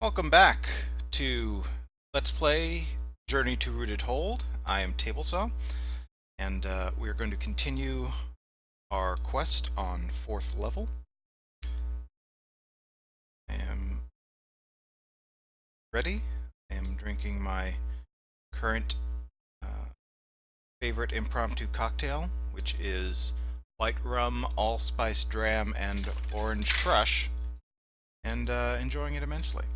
Welcome back to Let's Play Journey to Rooted Hold. I am Tablesaw, and we are going to continue our quest on 4th level. I am ready. I am drinking my current favorite impromptu cocktail, which is white rum, allspice dram, and orange crush, and enjoying it immensely.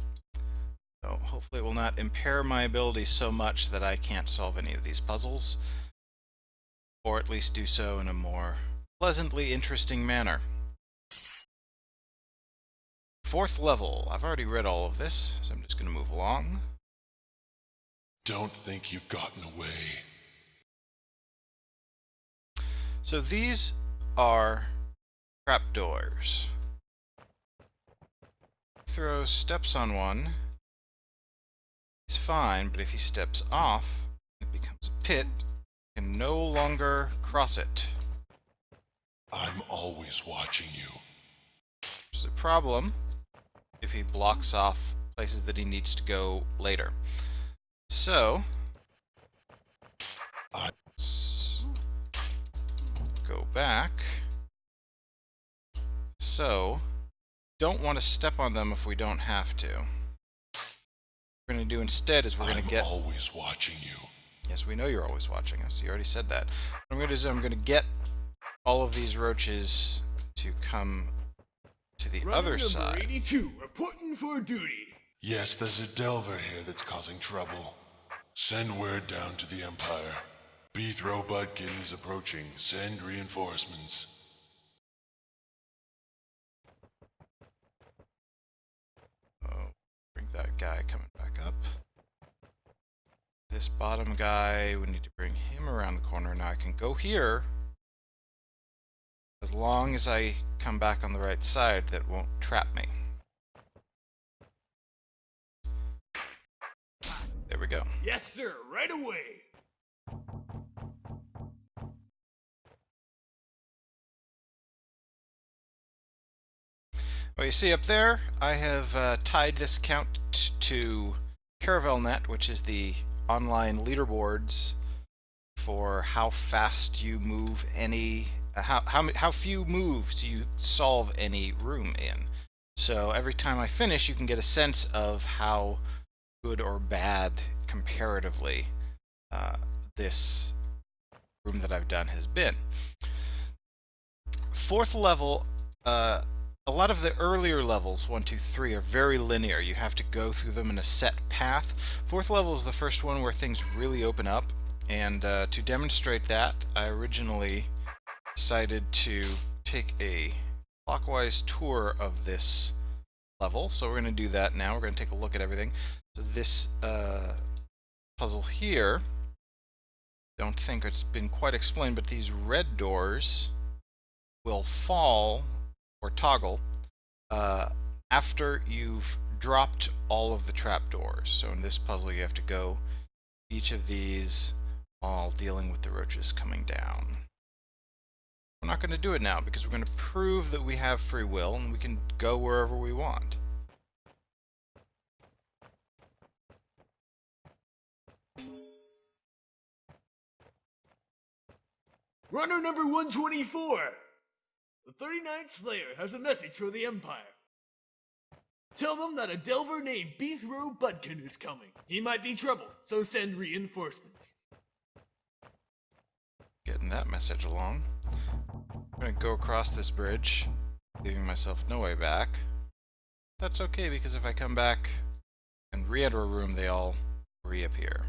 So hopefully it will not impair my ability so much that I can't solve any of these puzzles, or at least do so in a more pleasantly interesting manner. 4th level. I've already read all of this, so I'm just going to move along. Don't think you've gotten away. So these are trapdoors. Beethro steps on one. It's fine, but if he steps off, it becomes a pit. He can no longer cross it. I'm always watching you. Which is a problem if he blocks off places that he needs to go later. So, let's go back. So, don't want to step on them if we don't have to. What we're going to do instead is we're going to get... I'm always watching you. Yes, we know you're always watching us. You already said that. What I'm going to do is I'm going to get all of these roaches to come to the other side. 82, reporting for duty. Yes, there's a Delver here that's causing trouble. Send word down to the Empire. Beethro Budkin is approaching. Send reinforcements. Oh, bring that guy coming back up. This bottom guy, we need to bring him around the corner. Now I can go here. As long as I come back on the right side, that won't trap me. There we go. Yes, sir, right away. Well, you see up there, I have tied this account to CaravelNet, which is the online leaderboards for how fast you move any, how few moves you solve any room in. So every time I finish, you can get a sense of how good or bad comparatively this room that I've done has been. 4th level, a lot of the earlier levels, 1, 2, 3, are very linear. You have to go through them in a set path. 4th level is the first one where things really open up, and to demonstrate that, I originally decided to take a clockwise tour of this level. So we're going to do that now. We're going to take a look at everything. So this puzzle here, don't think it's been quite explained, but these red doors will fall or toggle after you've dropped all of the trapdoors. So in this puzzle you have to go each of these while dealing with the roaches coming down. We're not going to do it now because we're going to prove that we have free will and we can go wherever we want. Runner number 124. The 39th Slayer has a message for the Empire. Tell them that a Delver named Beethro Budkin is coming. He might be trouble, so send reinforcements. Getting that message along. I'm going to go across this bridge, leaving myself no way back. That's okay, because if I come back and re-enter a room, they all reappear.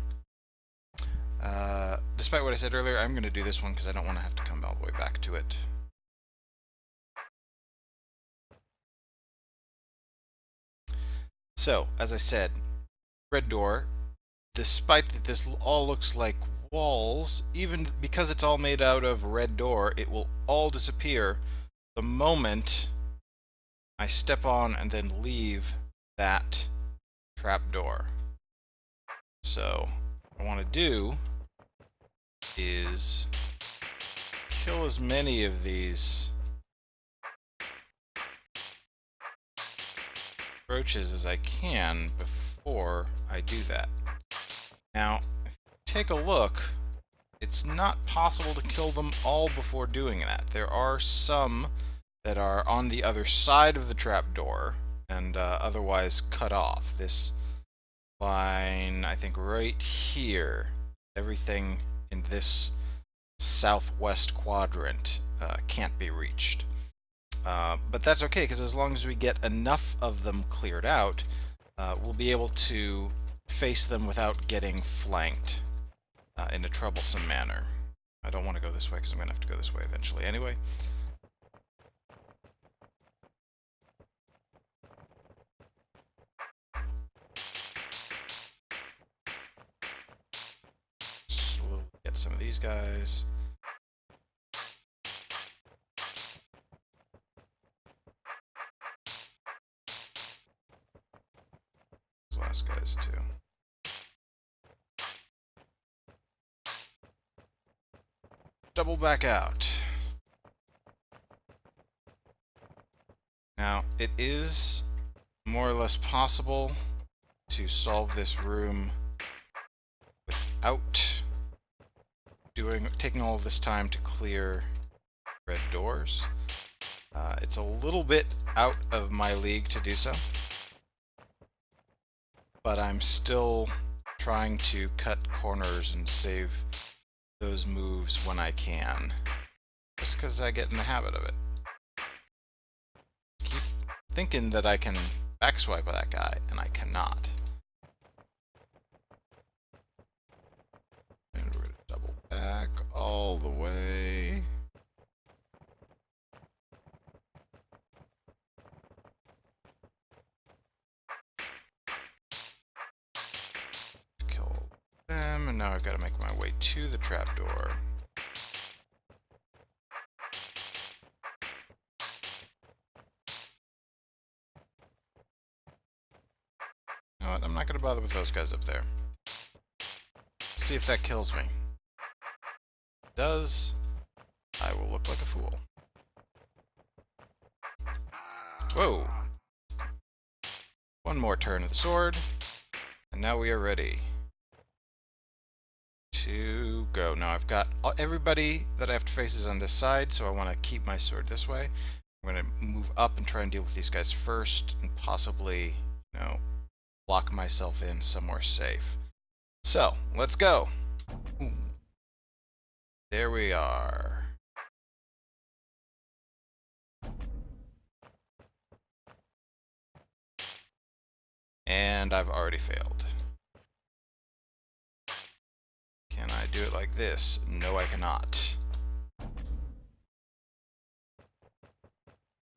Despite what I said earlier, I'm going to do this one because I don't want to have to come all the way back to it. So, as I said, red door, despite that this all looks like walls, even because it's all made out of red door, it will all disappear the moment I step on and then leave that trapdoor. So, what I want to do is kill as many of these roaches as I can before I do that. Now, if you take a look, it's not possible to kill them all before doing that. There are some that are on the other side of the trapdoor and otherwise cut off. This line, I think right here, everything in this southwest quadrant can't be reached. But that's okay, because as long as we get enough of them cleared out, we'll be able to face them without getting flanked in a troublesome manner. I don't want to go this way, because I'm going to have to go this way eventually anyway. Slowly get some of these guys. These last guys too. Double back out. Now, it is more or less possible to solve this room without taking all of this time to clear red doors. It's a little bit out of my league to do so, but I'm still trying to cut corners and save those moves when I can, just because I get in the habit of it. Keep thinking that I can backswipe that guy, and I cannot. And we're gonna double back all the way. Kill them, and now I've got to make my way to the trapdoor. You know what? I'm not going to bother with those guys up there. See if that kills me. If it does, I will look like a fool. Whoa! One more turn of the sword, and now we are ready to go. Now I've got everybody that I have to face is on this side, so I want to keep my sword this way. I'm going to move up and try and deal with these guys first, and possibly, you know, lock myself in somewhere safe. So, let's go. Ooh. There we are. And I've already failed. Can I do it like this? No, I cannot.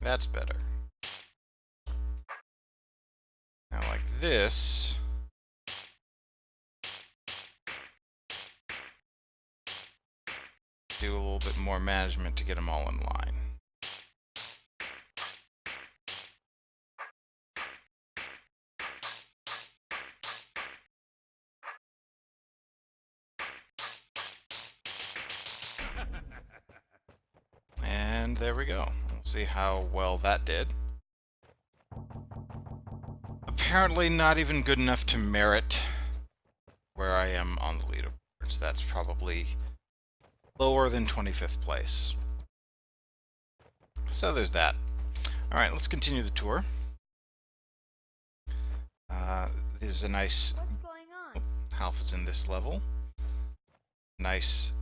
That's better. Now, like this. Do a little bit more management to get them all in line. And there we go. We'll see how well that did. Apparently not even good enough to merit where I am on the leaderboard. So that's probably lower than 25th place. So there's that. Alright, let's continue the tour. There's a nice... What's going on? Half in this level. Nice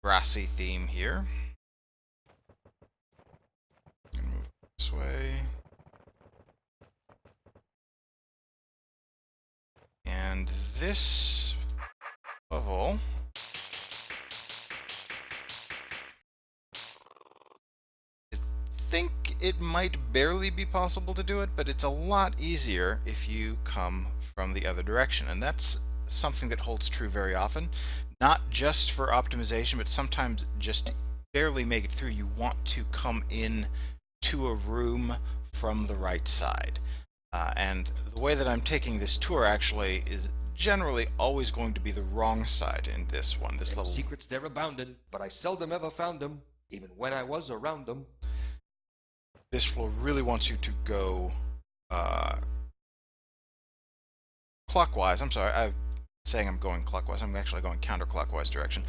grassy theme here. Move this way. And this level... I think it might barely be possible to do it, but it's a lot easier if you come from the other direction, and that's something that holds true very often, not just for optimization, but sometimes just barely make it through. You want to come in to a room from the right side, and the way that I'm taking this tour actually is generally always going to be the wrong side in this one. This level. Secrets there abounded, but I seldom ever found them, even when I was around them. This floor really wants you to go clockwise. I'm sorry, I'm saying I'm going clockwise. I'm actually going counterclockwise direction.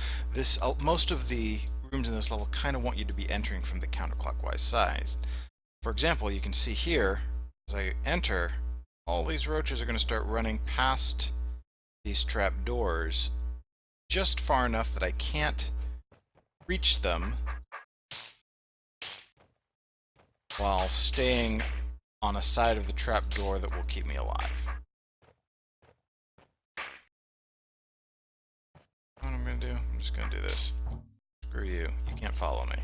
Most of the rooms in this level kind of want you to be entering from the counterclockwise side. For example, you can see here, as I enter, all these roaches are going to start running past these trap doors just far enough that I can't reach them while staying on a side of the trap door that will keep me alive. What I'm going to do? I'm just going to do this. Screw you. You can't follow me.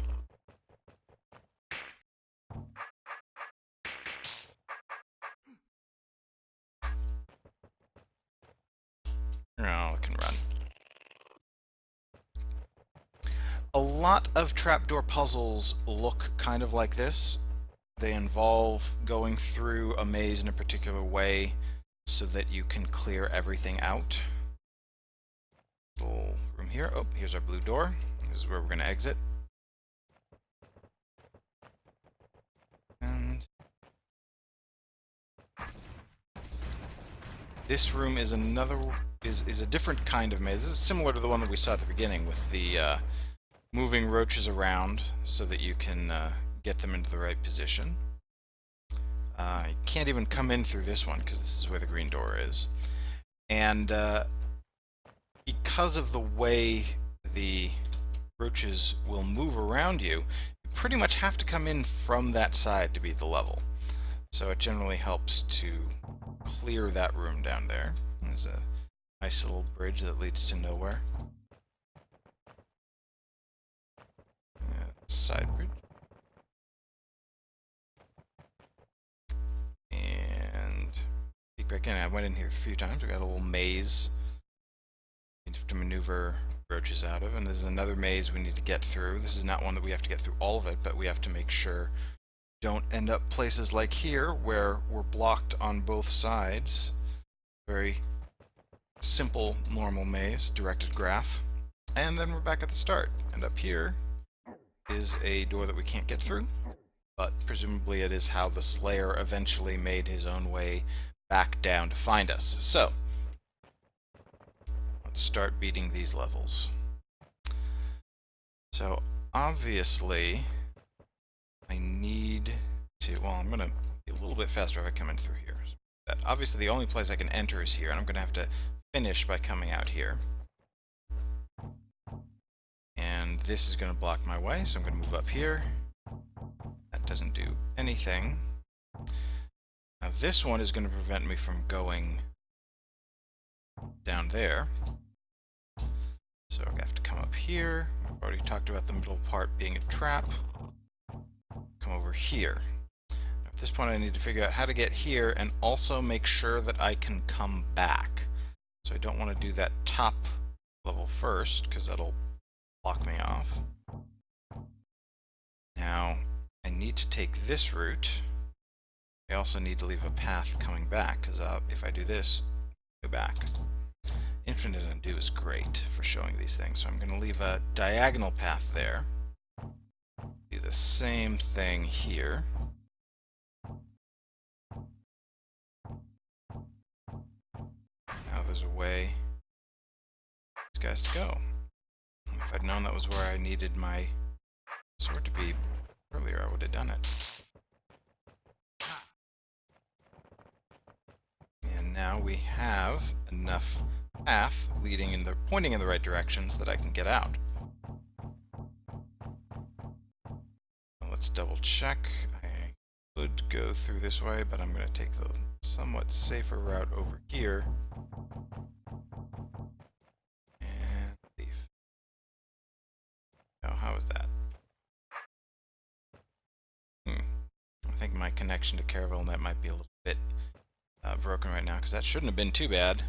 No, I can run. A lot of trapdoor puzzles look kind of like this. They involve going through a maze in a particular way so that you can clear everything out. Little room here. Oh, here's our blue door. This is where we're going to exit. And this room is is a different kind of maze. This is similar to the one that we saw at the beginning with the moving roaches around so that you can get them into the right position. You can't even come in through this one because this is where the green door is. And because of the way the roaches will move around you, you pretty much have to come in from that side to beat the level. So it generally helps to clear that room down there. There's a nice little bridge that leads to nowhere. Side bridge. And peek back in. I went in here a few times. We got a little maze we have to maneuver roaches out of, and there's another maze we need to get through. This is not one that we have to get through all of it, but we have to make sure don't end up places like here where we're blocked on both sides. Very simple, normal maze, directed graph. And then we're back at the start. And up here is a door that we can't get through, but presumably it is how the Slayer eventually made his own way back down to find us. So, let's start beating these levels. So, obviously, I need to, well, I'm going to be a little bit faster if I come in through here. That obviously the only place I can enter is here, and I'm going to have to finish by coming out here. And this is going to block my way, so I'm going to move up here. That doesn't do anything. Now this one is going to prevent me from going down there. So I have to come up here. I've already talked about the middle part being a trap. Come over here. At this point I need to figure out how to get here and also make sure that I can come back. So I don't want to do that top level first, because that'll block me off. Now, I need to take this route. I also need to leave a path coming back, because if I do this, go back. Infinite undo is great for showing these things, so I'm going to leave a diagonal path there. Do the same thing here. Now there's a way for these guys to go. If I'd known that was where I needed my sword to be earlier, I would have done it. And now we have enough path pointing in the right directions that I can get out. Let's double check. I could go through this way, but I'm going to take the somewhat safer route over here. And leave. Now, how is that? I think my connection to CaravelNet might be a little bit broken right now, because that shouldn't have been too bad.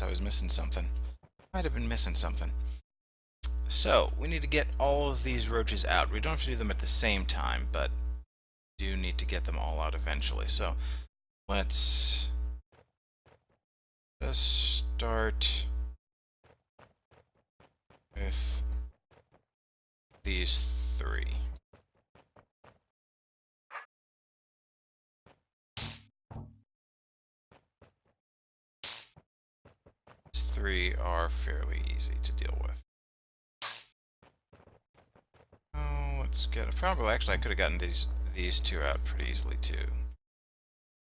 I was missing something. Might have been missing something. So, we need to get all of these roaches out. We don't have to do them at the same time, but do need to get them all out eventually. So, let's just start with these three. three are fairly easy to deal with. Oh, let's get probably actually I could have gotten these two out pretty easily too.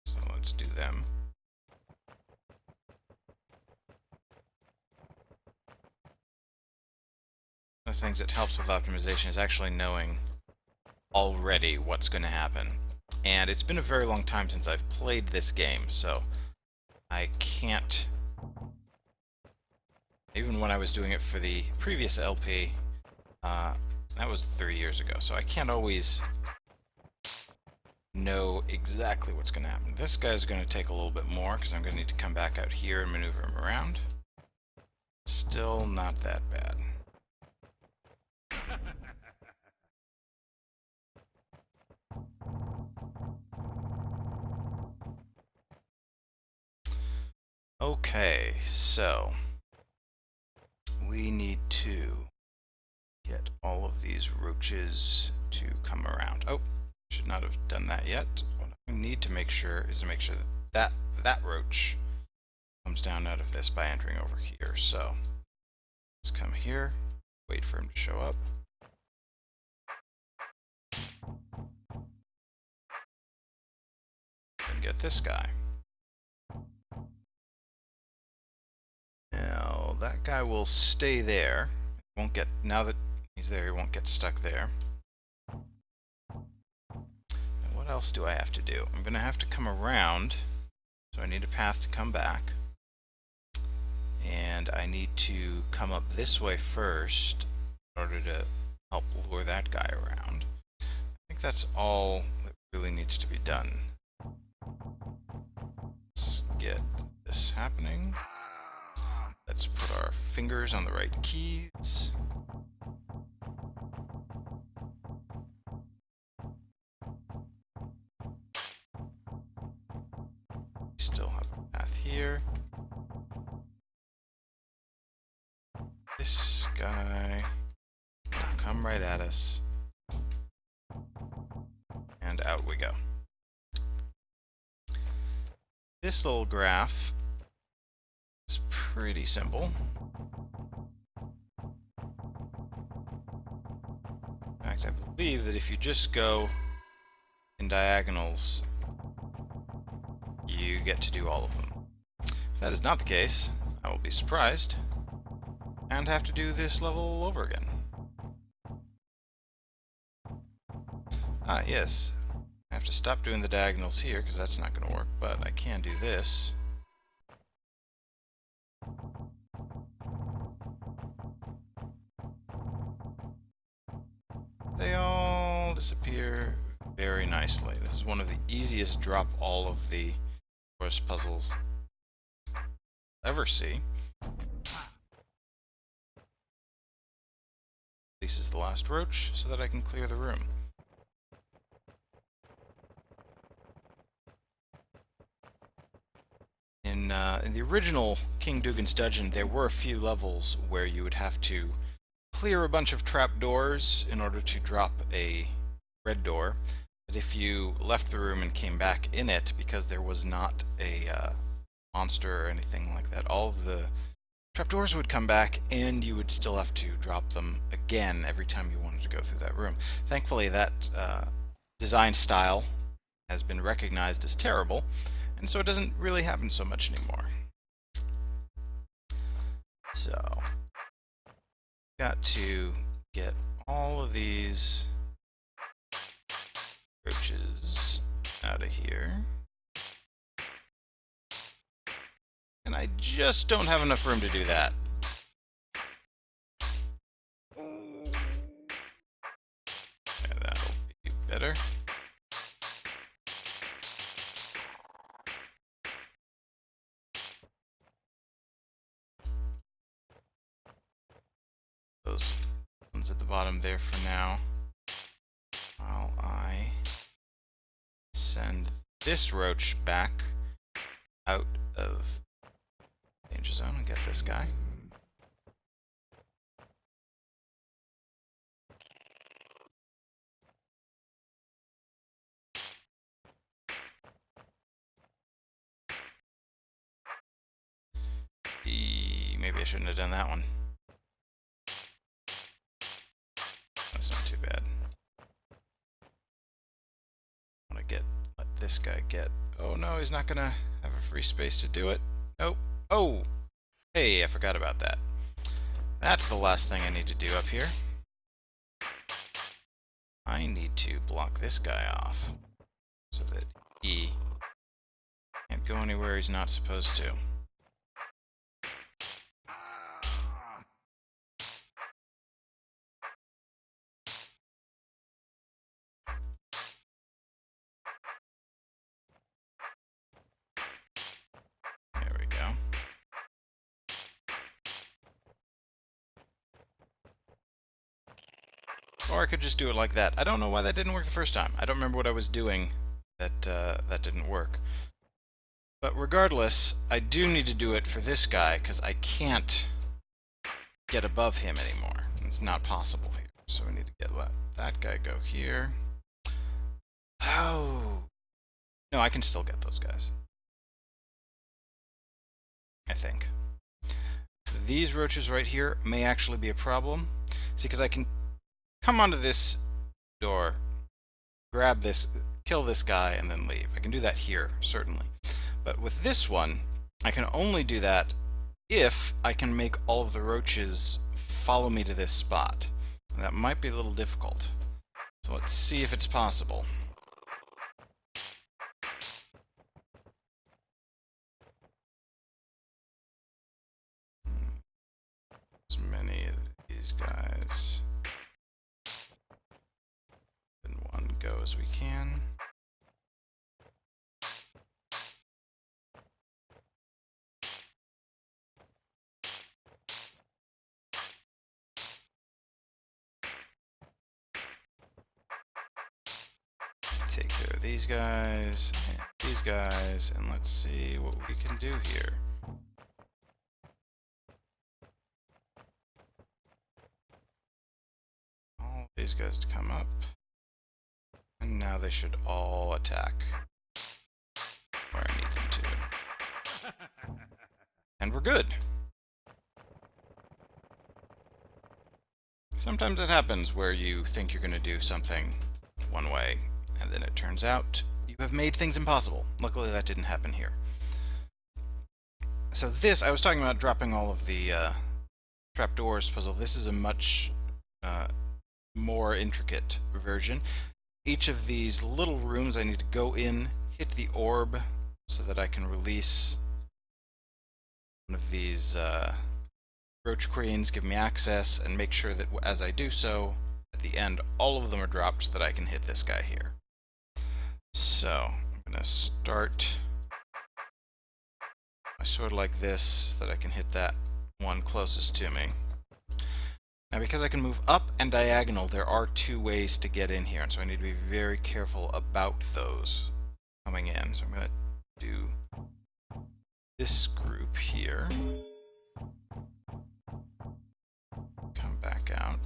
So let's do them. One of the things that helps with optimization is actually knowing already what's going to happen. And it's been a very long time since I've played this game, so I can't... Even when I was doing it for the previous LP, that was 3 years ago, so I can't always know exactly what's going to happen. This guy's going to take a little bit more, because I'm going to need to come back out here and maneuver him around. Still not that bad. Okay, so we need to get all of these roaches to come around. Oh, should not have done that yet. What I need to make sure is to make sure that that roach comes down out of this by entering over here. So let's come here, wait for him to show up. And get this guy. Now, that guy will stay there. Won't get, now that he's there, he won't get stuck there. And what else do I have to do? I'm going to have to come around, so I need a path to come back. And I need to come up this way first in order to help lure that guy around. I think that's all that really needs to be done. Let's get this happening. Let's put our fingers on the right keys. We still have a path here. This guy will come right at us. And out we go. This little graph is pretty simple. In fact, I believe that if you just go in diagonals, you get to do all of them. If that is not the case, I will be surprised and have to do this level all over again. Ah, yes. I have to stop doing the diagonals here because that's not going to work, but I can do this. They all disappear very nicely. This is one of the easiest drop all of the forest puzzles I'll ever see. This is the last roach so that I can clear the room. In the original King Dugan's Dungeon, there were a few levels where you would have to clear a bunch of trapdoors in order to drop a red door. But if you left the room and came back in it, because there was not a monster or anything like that, all of the trapdoors would come back and you would still have to drop them again every time you wanted to go through that room. Thankfully, that design style has been recognized as terrible, and so it doesn't really happen so much anymore. So, got to get all of these roaches out of here. And I just don't have enough room to do that. Yeah, that'll be better. Those ones at the bottom there for now. While I send this roach back out of danger zone and get this guy. maybe I shouldn't have done that one. That's not too bad. I want to let this guy get... Oh no, he's not gonna have a free space to do it. Nope. Oh! Hey, I forgot about that. That's the last thing I need to do up here. I need to block this guy off so that he can't go anywhere he's not supposed to. There we go. Or I could just do it like that. I don't know why that didn't work the first time. I don't remember what I was doing that didn't work. But regardless, I do need to do it for this guy because I can't get above him anymore. It's not possible here. So we need to let that guy go here. Oh! No, I can still get those guys. I think. These roaches right here may actually be a problem. See, because I can come onto this door, grab this, kill this guy, and then leave. I can do that here, certainly. But with this one, I can only do that if I can make all of the roaches follow me to this spot. And that might be a little difficult. So let's see if it's possible. As many of these guys in one go as we can. Take care of these guys and let's see what we can do here. All these guys to come up, and now they should all attack where I need them to. And we're good. Sometimes it happens where you think you're going to do something one way, and then it turns out you have made things impossible. Luckily that didn't happen here. So this, I was talking about dropping all of the trapdoors puzzle. This is a much more intricate version. Each of these little rooms I need to go in, hit the orb, so that I can release one of these roach queens, give me access, and make sure that as I do so, at the end, all of them are dropped so that I can hit this guy here. So, I'm going to start my sword like this, so that I can hit that one closest to me. Now, because I can move up and diagonal, there are two ways to get in here, and so I need to be very careful about those coming in. So I'm going to do this group here. Come back out.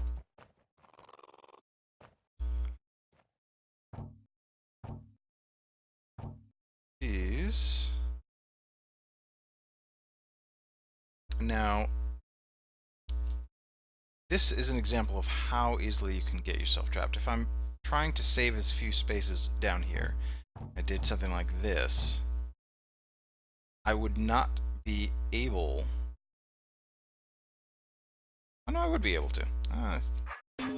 These. Now, this is an example of how easily you can get yourself trapped. If I'm trying to save as few spaces down here, I did something like this, I would not be able... Oh no, I would be able to.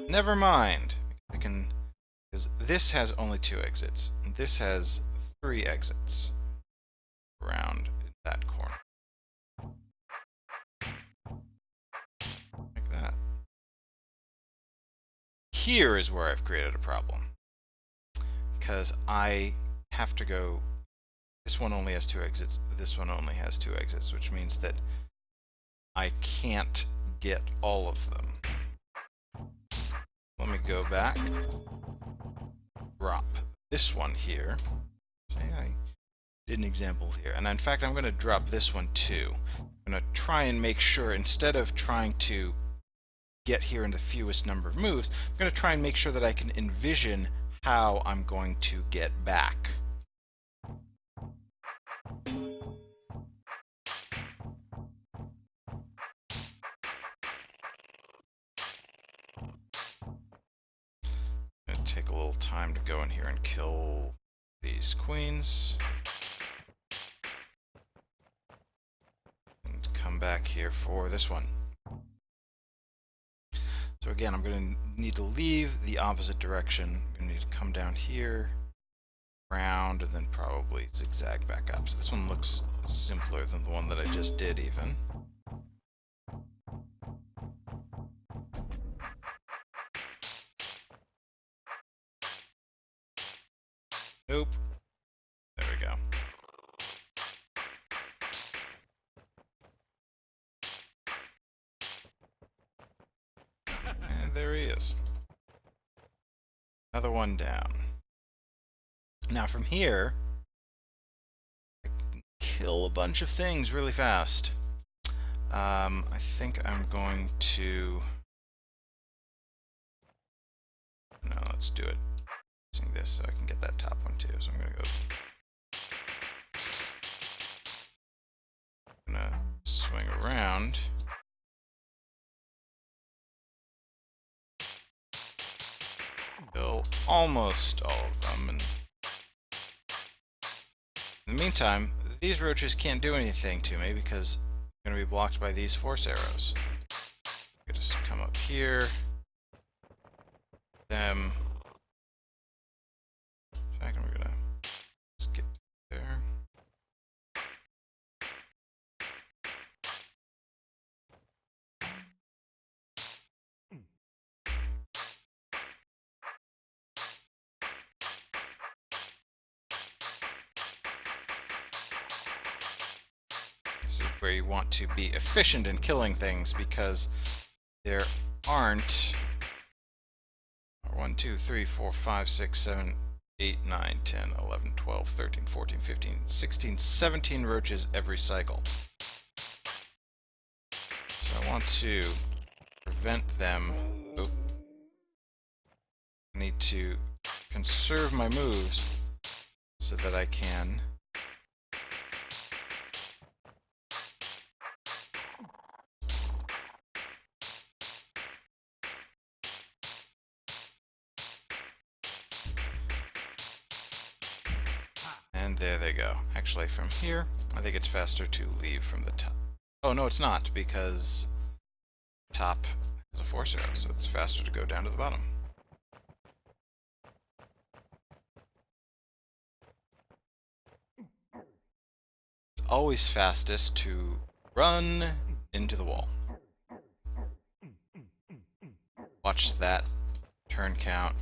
Never mind. I can... Because this has only 2 exits, and this has 3 exits around that corner. Like that. Here is where I've created a problem. Because I have to go... This one only has 2 exits, this one only has 2 exits, which means that I can't get all of them. Let me go back. Drop this one here. Say I did an example here. And in fact, I'm going to drop this one too. I'm going to try and make sure, instead of trying to get here in the fewest number of moves, I'm going to try and make sure that I can envision how I'm going to get back. a little time to go in here and kill these queens. And come back here for this one. So again, I'm going to need to leave the opposite direction. I'm going to need to come down here, round, and then probably zigzag back up. So this one looks simpler than the one that I just did even. Nope. There we go. And there he is. Another one down. Now from here, I can kill a bunch of things really fast. I think I'm going to... No, let's do it. Using this so I can get that top one too. So I'm going to go... I'm going to swing around. Kill almost all of them, and in the meantime, these roaches can't do anything to me because I'm going to be blocked by these force arrows. I just come up here, them. In fact, I'm going to skip there. Where you want to be efficient in killing things because there aren't 1, 2, 3, 4, 5, 6, 7, 8, 9, 10, 11, 12, 13, 14, 15, 16, 17 roaches every cycle. So I want to prevent them. Oh. I need to conserve my moves so that I can and there they go. Actually, from here, I think it's faster to leave from the top. Oh, no, it's not, because top has a force arrow, so it's faster to go down to the bottom. It's always fastest to run into the wall. Watch that turn count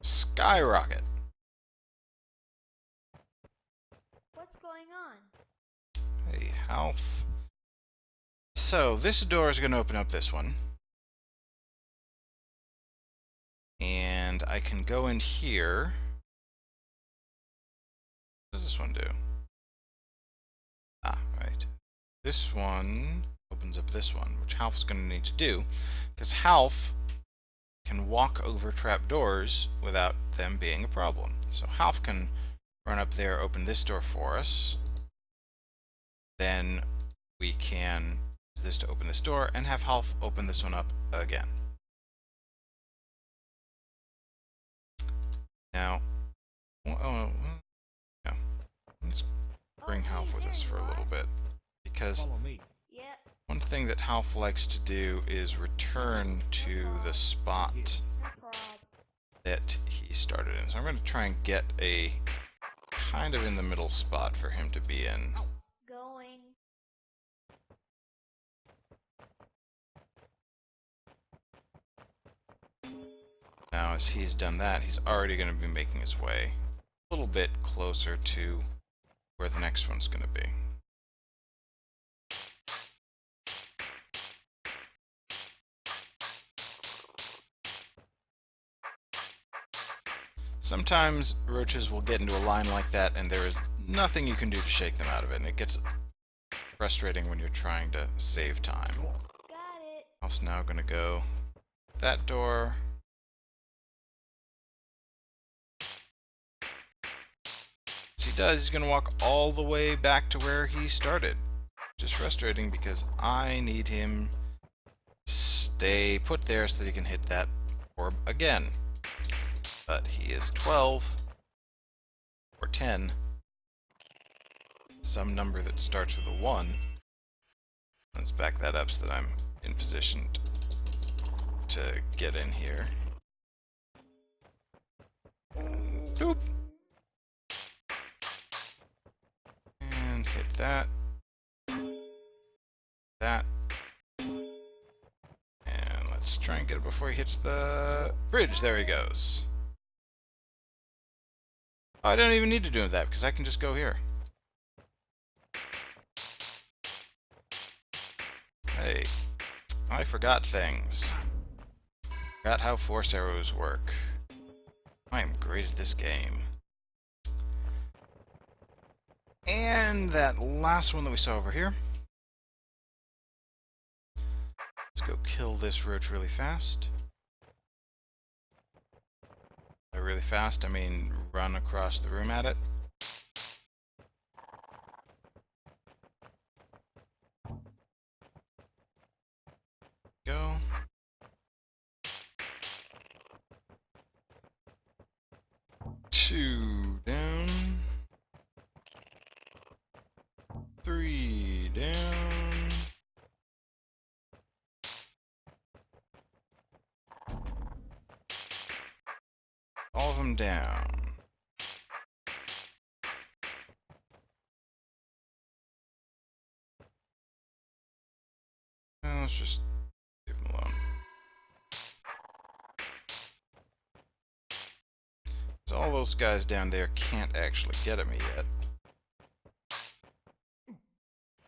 skyrocket. What's going on? Hey, Half. So, this door is going to open up this one. And I can go in here. What does this one do? Ah, right. This one opens up this one, which Half's going to need to do, because Half can walk over trapdoors without them being a problem. So Half can run up there, open this door for us. Then we can use this to open this door and have Half open this one up again. Now, no. Let's bring Half with us for a little bit, because Yeah. one thing that Half likes to do is return to the spot No prob. that he started in. So I'm going to try and get a kind of in the middle spot for him to be in. Going. Now, as he's done that, he's already going to be making his way a little bit closer to where the next one's going to be. Sometimes roaches will get into a line like that and there is nothing you can do to shake them out of it, and it gets frustrating when you're trying to save time. Got it. I'm now going to go that door. As he does, he's going to walk all the way back to where he started. Which is frustrating because I need him to stay put there so that he can hit that orb again. but he is 12 or 10. Some number that starts with a 1. Let's back that up so that I'm in position to get in here. Boop. And hit that. That. And let's try and get it before he hits the bridge. There he goes. Oh, I don't even need to do that because I can just go here. Hey, I forgot things. Forgot how force arrows work. I am great at this game. And that last one that we saw over here. Let's go kill this roach really fast. By really fast, I mean run across the room at it. Go. Two down. 3 down. All of them down. Well, let's just leave them alone. So all those guys down there can't actually get at me yet.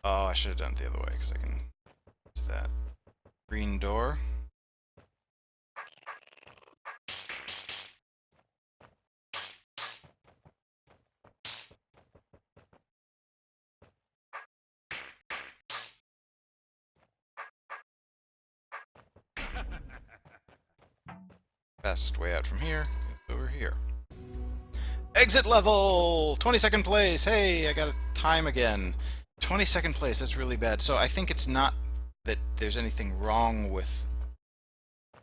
Oh, I should have done it the other way, because I can use that. Green door. Fastest way out from here is over here. Exit level! 22nd place! Hey, I got a time again. 22nd place, that's really bad. So I think it's not that there's anything wrong with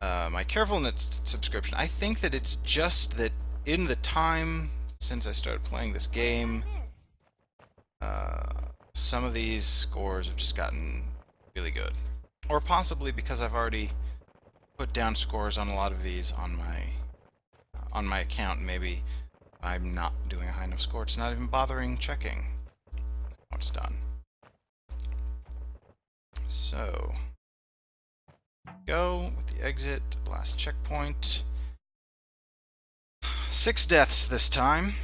my Carefulness subscription. I think that it's just that in the time since I started playing this game, some of these scores have just gotten really good. Or possibly because I've already put down scores on a lot of these on my account. Maybe I'm not doing a high enough score. It's not even bothering checking what's done. So, go with the exit, last checkpoint. 6 deaths this time.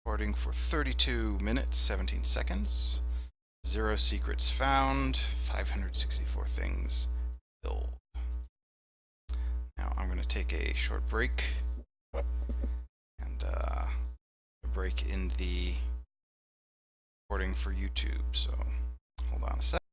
Recording for 32 minutes, 17 seconds. 0 secrets found, 564 things killed. Now I'm going to take a short break. And a break in the recording for YouTube, so hold on a sec.